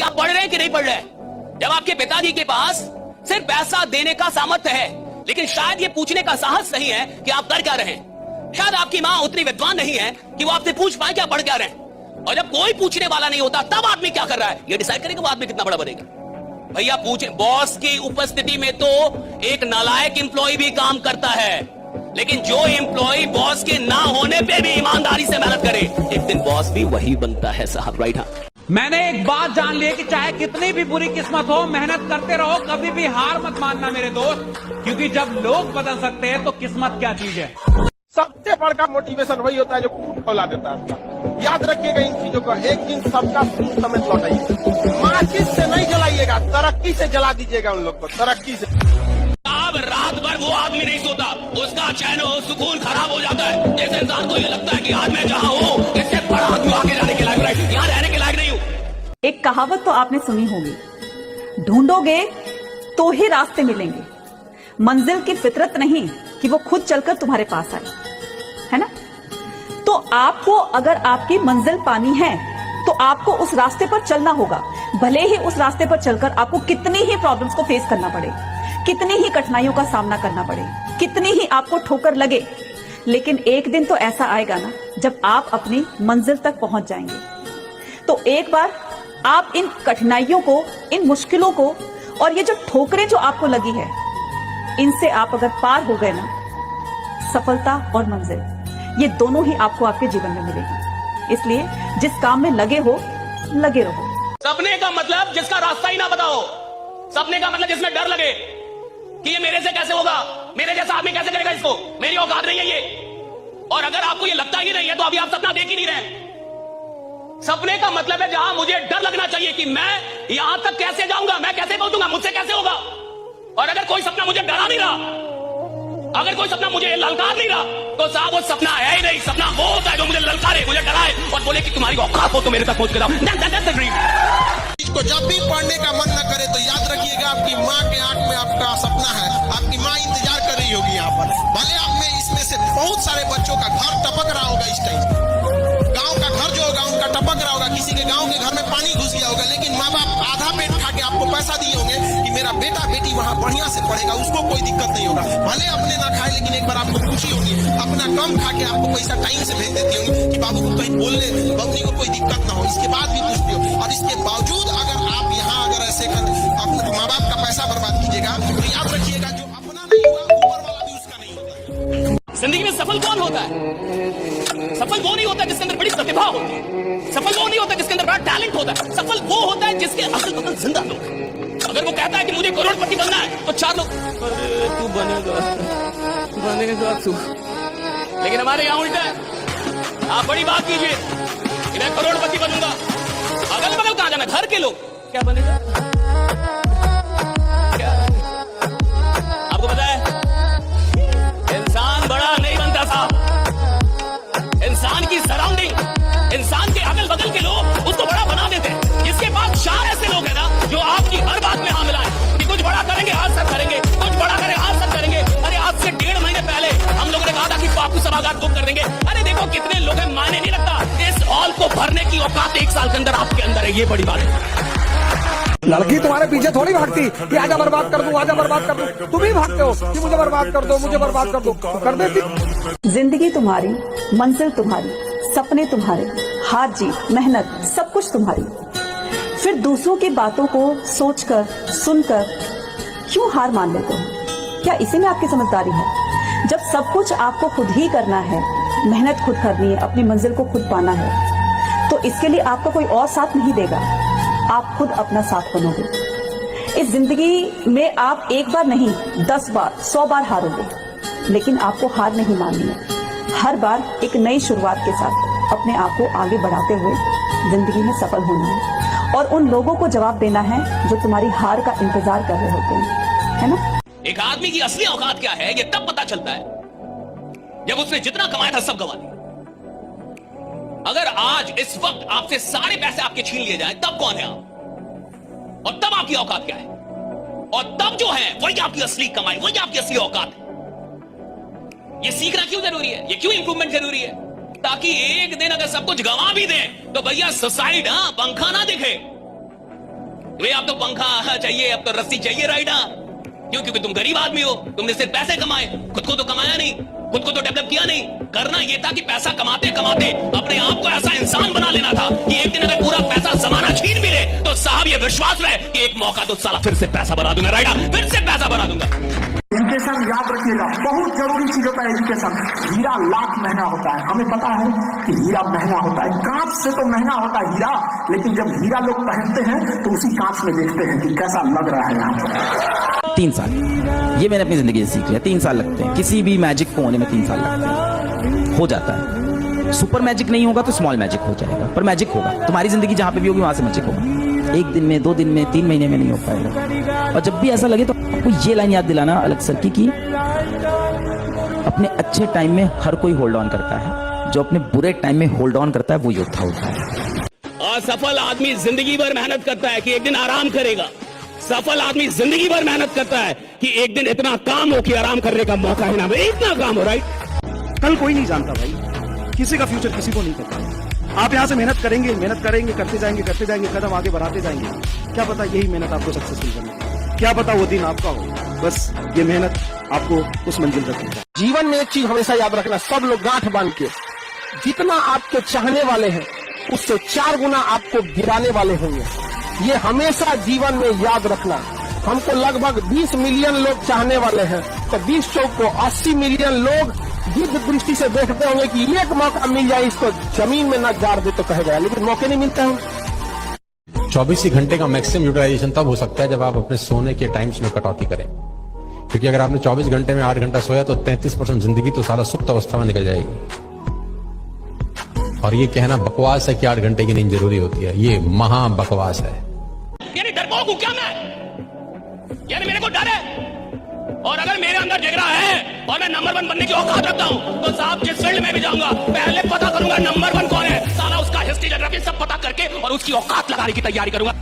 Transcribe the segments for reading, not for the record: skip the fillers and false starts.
कि आप पढ़ रहे हैं कि नहीं पढ़ रहे हैं। जब आपके पिताजी के पास सिर्फ पैसा देने का सामर्थ्य है, लेकिन शायद ये पूछने का साहस नहीं है कि आप कर क्या रहे हैं। शायद आपकी मां उतनी विद्वान नहीं है कि वो आपसे पूछ पाए कि आप पढ़ क्या रहे हैं। और जब कोई पूछने वाला नहीं होता, तब आदमी क्या कर रहा है, ये डिसाइड करेगा वो आदमी कितना बड़ा बनेगा। भैया पूछे, बॉस की उपस्थिति में तो एक नालायक एम्प्लॉय भी काम करता है, लेकिन जो एम्प्लॉय बॉस के ना होने पे भी ईमानदारी से मेहनत करे, एक दिन बॉस भी वही बनता है साहब। राइट? हाँ, मैंने एक बात जान ली कि चाहे कितनी भी बुरी किस्मत हो, मेहनत करते रहो, कभी भी हार मत मानना मेरे दोस्त, क्योंकि जब लोग बदल सकते हैं तो किस्मत क्या चीज है। सबसे बड़ा मोटिवेशन वही होता है जो खून खौला देता है। याद रखिएगा इन चीजों का, एक दिन सबका खून समेत लौटाइएगा। माचिस से नहीं जलाइएगा, तरक्की से जला दीजिएगा उन लोग को, तरक्की से। अब रात भर वो आदमी नहीं सोता, उसका चैन हो सुकून खराब हो जाता है। जैसे इंसान को ये लगता है कि आज मैं जहाँ हूँ इससे बड़ा आदमी आगे जाने के लायक है, यहाँ रहने के लायक नहीं हूँ। एक कहावत तो आपने सुनी होगी, ढूंढोगे तो ही रास्ते मिलेंगे, मंजिल की फितरत नहीं कि वो खुद चलकर तुम्हारे पास आए, है ना। तो आपको अगर आपकी मंजिल पानी है तो आपको उस रास्ते पर चलना होगा, भले ही उस रास्ते पर चलकर आपको कितनी ही प्रॉब्लम्स को फेस करना पड़े, कितनी ही कठिनाइयों का सामना करना पड़े, कितनी ही आपको ठोकर लगे, लेकिन एक दिन तो ऐसा आएगा ना जब आप अपनी मंजिल तक पहुंच जाएंगे। तो एक बार आप इन कठिनाइयों को, इन मुश्किलों को और ये जो ठोकरें जो आपको लगी है, इनसे आप अगर पार हो गए ना, सफलता और मंजिल ये दोनों ही आपको आपके जीवन में मिलेगी। इसलिए जिस काम में लगे हो, लगे रहो। सपने का मतलब जिसका रास्ता ही ना बताओ, सपने का मतलब जिसमें डर लगे कि ये मेरे से कैसे होगा, मेरे जैसा आदमी कैसे करेगा इसको, मेरी औकात नहीं है ये। और अगर आपको ये लगता ही नहीं है तो अभी आप सपना देख ही नहीं रहे। सपने का मतलब है जहां मुझे डर लगना चाहिए कि मैं यहां तक कैसे जाऊंगा, मैं कैसे पहुंचूंगा, मुझसे कैसे होगा। और अगर कोई सपना मुझे डरा नहीं रहा, अगर कोई सपना मुझे ललकार नहीं रहा, तो साहब वो सपना है ही नहीं। सपना वो होता है जो मुझे ललकारे, मुझे डराए और बोले कि तुम्हारी औकात हो तो मेरे तक पहुंच के जाओ। That's the dream। इसको जब भी पढ़ने का मन न करे तो याद रखिएगा आपकी माँ के आंख में आपका सपना है, आपकी माँ इंतजार कर रही होगी यहाँ पर। भले आप में इसमें से बहुत सारे बच्चों का घर टपक रहा होगा, इस टाइम गांव का घर जो होगा उनका टपक रहा होगा, किसी के गांव के घर में पानी घुस गया होगा, लेकिन माँ बाप आधा पेट खा के आपको पैसा दिए होंगे कि मेरा बेटा बेटी वहाँ बढ़िया से पढ़ेगा, उसको कोई दिक्कत नहीं होगा। भले अपने ना खाए, लेकिन एक बार आपको खुशी होगी, अपना कम खा के आपको पैसा टाइम से भेज देती होंगी कि बाबू को कहीं बोलने बबनी को कोई दिक्कत ना हो। इसके बाद भी पूछते हो, और इसके बावजूद अगर आप यहाँ अगर ऐसे कर अपने माँ बाप का पैसा बर्बाद कीजिएगा तो याद रखिएगा जो अपना नहीं हुआ ऊपर वाला भी उसका नहीं होगा। जिंदगी में सफल कौन होता है? सफल वो नहीं होता जिसके अंदर बड़ी प्रतिभा होती है, सफल वो नहीं होता जिसके अंदर बड़ा टैलेंट होता है, सफल वो होता है जिसके अकल बकल जिंदा लोग। अगर वो कहता है कि मुझे करोड़पति बनना है तो चार लोग तू बनेगा तू, लेकिन हमारे यहाँ उल्टा है। आप बड़ी बात कीजिए कि मैं करोड़पति बनूंगा, अगल बगल कहां जाना, घर के लोग क्या बनेगा, क्या आपको पता है इंसान बड़ा नहीं बनता साहब, इंसान की सराउंडिंग, इंसान के अगल बगल के लोग उसको बड़ा बना देते हैं। इसके बाद चार ऐसे लोग हैं ना जो आपकी हर बात में हाँ मिलाएं कि कुछ बड़ा करेंगे, आज सब करेंगे, कुछ बड़ा करेंगे, आज सब करेंगे। अरे आज से 1.5 महीने पहले हम लोगों ने कहा था कि बापू सभागार बुक कर देंगे। अरे देखो कितने लोग हैं, मायने नहीं लगता। इस हॉल को भरने की औकात 1 साल के अंदर आपके अंदर है, ये बड़ी बात है। लड़की तुम्हारे पीछे थोड़ी भागती कि आजा बर्बाद कर दूं, आजा बर्बाद कर दूं। तुम ही भागते हो कि मुझे बर्बाद कर दो, मुझे बर्बाद कर दो, तो कर देती। जिंदगी तुम्हारी, मंजिल तुम्हारी, सपने तुम्हारे, हार जीत, मेहनत, सब कुछ तुम्हारी। फिर दूसरों की बातों को सोचकर, सुनकर क्यों हार मान लेते हो? क्या इसी में आपकी समझदारी है? जब सब कुछ आपको खुद ही करना है, मेहनत खुद करनी है, अपनी मंजिल को खुद पाना है, तो इसके लिए आपका कोई और साथ नहीं देगा, आप खुद अपना साथ बनोगे। इस जिंदगी में आप एक बार नहीं 10 बार 100 बार हारोगे, लेकिन आपको हार नहीं माननी है। हर बार एक नई शुरुआत के साथ अपने आप को आगे बढ़ाते हुए जिंदगी में सफल होना है और उन लोगों को जवाब देना है जो तुम्हारी हार का इंतजार कर रहे होते हैं, है ना। एक आदमी की असली औकात क्या है ये तब पता चलता है जब उसने जितना कमाया था सब गंवा दिया। अगर आज इस वक्त आपसे सारे पैसे आपके छीन लिए जाए तब कौन है आप, और तब आपकी औकात क्या है, और तब जो है वही आपकी असली कमाई, वही आपकी असली औकात है। ये सीखना क्यों जरूरी है, ये क्यों इंप्रूवमेंट जरूरी है? ताकि एक दिन अगर सब कुछ गंवा भी दे तो भैया सुसाइड, पंखा ना दिखे, वे अब तो पंखा चाहिए, अब तो रस्सी चाहिए राइडा। क्यों? क्योंकि तुम गरीब आदमी हो, तुमने सिर्फ पैसे कमाए, खुद को तो कमाया नहीं, खुद को तो डेवलप किया नहीं। करना ये था कि पैसा कमाते कमाते अपने आप को ऐसा इंसान बना लेना था कि एक दिन अगर पूरा पैसा जमाना छीन भी ले तो साहब ये विश्वास रहे कि एक मौका तो साला फिर से पैसा बना दूंगा राइडा, फिर से पैसा बना दूंगा। एजुकेशन याद रखिएगा, बहुत जरूरी चीज होता है एजुकेशन। हीरा लाख महंगा होता है, हमें पता है कि हीरा महंगा होता है, कांच से तो महंगा होता है हीरा, लेकिन जब हीरा लोग पहनते हैं तो उसी कांच में देखते हैं कि कैसा लग रहा है यहाँ पर। 3 साल, ये मैंने अपनी जिंदगी से सीख लिया। 3 साल लगते हैं किसी भी मैजिक को होने में, 3 साल लगते हैं, हो जाता है। सुपर मैजिक नहीं होगा तो स्मॉल मैजिक हो जाएगा, पर मैजिक होगा। तुम्हारी जिंदगी जहां पे भी होगी वहां से मैजिक होगा। 1 दिन में, 2 दिन में, 3 महीने में नहीं हो पाएगा। और जब भी ऐसा लगे तो आपको ये लाइन याद दिलाना अलग सर की अपने अच्छे टाइम में हर कोई होल्ड ऑन करता है, जो अपने बुरे टाइम में होल्ड ऑन करता है वो योद्धा होता है। और सफल आदमी जिंदगी भर मेहनत करता है कि एक दिन आराम करेगा। सफल आदमी जिंदगी भर मेहनत करता है कि एक दिन इतना काम हो कि आराम करने का मौका है ना, इतना काम हो। राइट? कल कोई नहीं जानता भाई, किसी का फ्यूचर किसी को नहीं पता। आप यहाँ से मेहनत करेंगे, करते जाएंगे, कदम आगे बढ़ाते जाएंगे। क्या पता यही मेहनत आपको सक्सेसफुल करने, क्या पता वो दिन आपका हो। बस ये मेहनत आपको उस मंजिल तक पहुंचाए। जीवन में एक चीज हमेशा याद रखना, सब लोग गांठ बांध के, जितना आपके चाहने वाले हैं उससे 4 गुना आपको गिराने वाले होंगे। ये हमेशा जीवन में याद रखना। हमको लगभग 20 मिलियन लोग चाहने वाले हैं, तो 20 चौक को 80 मिलियन लोग दिव्य दृष्टि से देखते होंगे कि एक मौका मिल जाए इसको जमीन में न गाड़ दे तो कहेगा, लेकिन मौके नहीं मिलते हैं। 24 घंटे का मैक्सिमम यूटिलाइजेशन तब हो सकता है जब आप अपने सोने के टाइम्स में कटौती करें, क्योंकि अगर आपने 24 घंटे में 8 घंटा सोया तो 33% जिंदगी तो सारा सुप्त अवस्था में निकल जाएगी। और ये कहना बकवास है कि 8 घंटे की नींद जरूरी होती है, ये महा बकवास है। यानी डरपोक हूं क्या मैं? यानी मेरे को डर है? और अगर मेरे अंदर जिगरा है और मैं नंबर 1 बनने की औकात रखता हूं तो साहब जिस फील्ड में भी जाऊंगा पहले पता करूंगा नंबर 1 कौन है, साला उसका हिस्ट्री ज्योग्राफी सब पता करके और उसकी औकात लगाने की तैयारी करूंगा।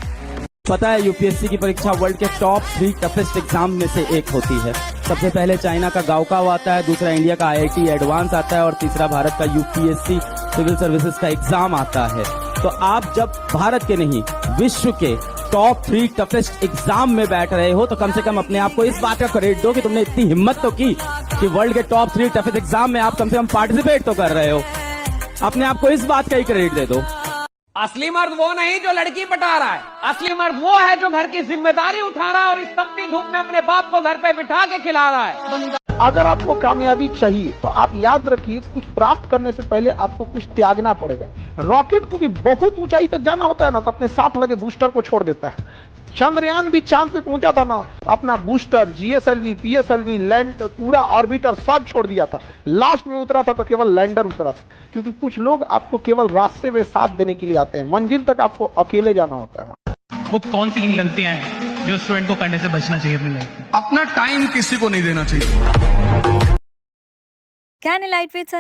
पता है यूपीएससी की परीक्षा वर्ल्ड के टॉप 3 टफेस्ट एग्जाम में से एक होती है। सबसे पहले चाइना का गाओकाव आता है, दूसरा इंडिया का IIT एडवांस आता है और तीसरा भारत का यूपीएससी सिविल सर्विसेज का एग्जाम आता है। तो आप जब भारत के नहीं विश्व के टॉप 3 टफेस्ट एग्जाम में बैठ रहे हो तो कम से कम अपने आप को इस बात का क्रेडिट दो कि तुमने इतनी हिम्मत तो की कि वर्ल्ड के टॉप 3 टफेस्ट एग्जाम में आप कम से कम पार्टिसिपेट तो कर रहे हो। अपने आप को इस बात का ही क्रेडिट दे दो। असली मर्द वो नहीं जो लड़की पटा रहा है, असली मर्द वो है जो घर की जिम्मेदारी उठा रहा है और इस तपती धूप में अपने बाप को घर पे बिठा के खिला रहा है। अगर आपको कामयाबी चाहिए तो आप याद रखिए, कुछ प्राप्त करने से पहले आपको कुछ त्यागना पड़ेगा। रॉकेट को भी बहुत ऊंचाई तक जाना होता है ना, तो अपने साथ लगे बूस्टर को छोड़ देता है। चंद्रयान भी चांद पे पहुंचा था ना, अपना बूस्टर, GSLV, PSLV, लैंड, पूरा ऑर्बिटर सब छोड़ दिया था। लास्ट में उतरा था तो केवल लैंडर उतरा था, क्योंकि कुछ लोग आपको केवल रास्ते में साथ देने के लिए आते हैं, मंजिल तक आपको अकेले जाना होता है। वो कौन सी गलतियां हैं जो स्टूडेंट को करने से बचना चाहिए अपनी लाइफ में? अपना टाइम किसी को नहीं देना चाहिए। Can a lightweight